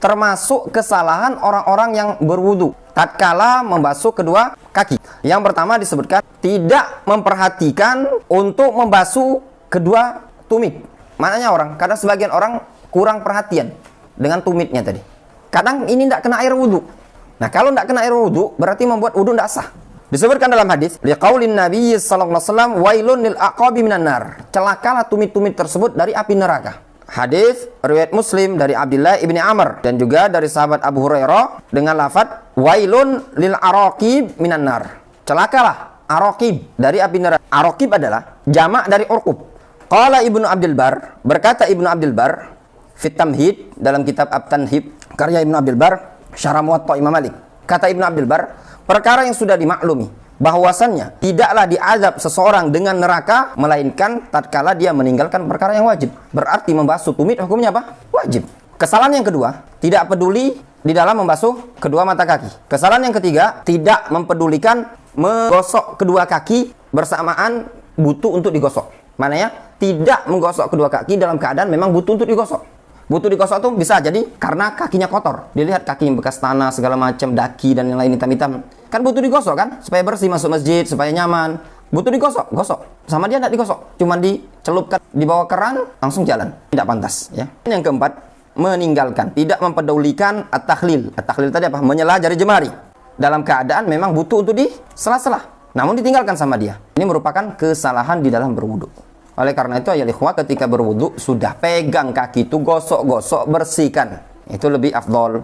termasuk kesalahan orang-orang yang berwudu tatkala membasuh kedua kaki. Yang pertama disebutkan tidak memperhatikan untuk membasuh kedua tumit. Maknanya kadang sebagian orang kurang perhatian dengan tumitnya tadi. Kadang ini tidak kena air wudu. Nah, kalau tidak kena air wudu berarti membuat wudu tidak sah. Disebutkan dalam hadis, liqaulin Nabi sallallahu alaihi wasallam, wailun lil aqabi minan nar. Celakalah tumit-tumit tersebut dari api neraka. Hadis riwayat Muslim dari Abdullah ibni Amr dan juga dari sahabat Abu Hurairah dengan lafaz wailun lil araqib minan nar. Celakalah araqib dari api neraka. Araqib adalah jamak dari urqub. Qala Ibnu Abdul Bar, berkata Ibnu Abdul Bar fit Tamhid dalam kitab At-Tanhib karya Ibnu Abdul Bar Syarah Muwatta Imam Malik. Kata Ibnu Abdul Bar, perkara yang sudah dimaklumi bahwasannya tidaklah diazab seseorang dengan neraka melainkan tatkala dia meninggalkan perkara yang wajib. Berarti membasuh tumit hukumnya apa? Wajib. Kesalahan yang kedua, tidak peduli di dalam membasuh kedua mata kaki. Kesalahan yang ketiga, tidak mempedulikan menggosok kedua kaki bersamaan butuh untuk digosok. Maknanya tidak menggosok kedua kaki dalam keadaan memang butuh untuk digosok. Butuh digosok tuh bisa jadi karena kakinya kotor. Dilihat kakinya bekas tanah segala macam, daki dan yang lain hitam-hitam. Kan butuh digosok kan? Supaya bersih masuk masjid, supaya nyaman. Butuh digosok, gosok. Sama dia tidak digosok. Cuma dicelupkan di bawah keran, langsung jalan. Tidak pantas. Ya. Yang keempat, meninggalkan. Tidak mempedulikan at-takhlil. At-takhlil tadi apa? Menyela jari jemari. Dalam keadaan memang butuh untuk disela-sela. Namun ditinggalkan sama dia. Ini merupakan kesalahan di dalam berwudu. Oleh karena itu ya ikhwah, ketika berwudu sudah pegang kaki itu gosok-gosok bersihkan. Itu lebih afdol.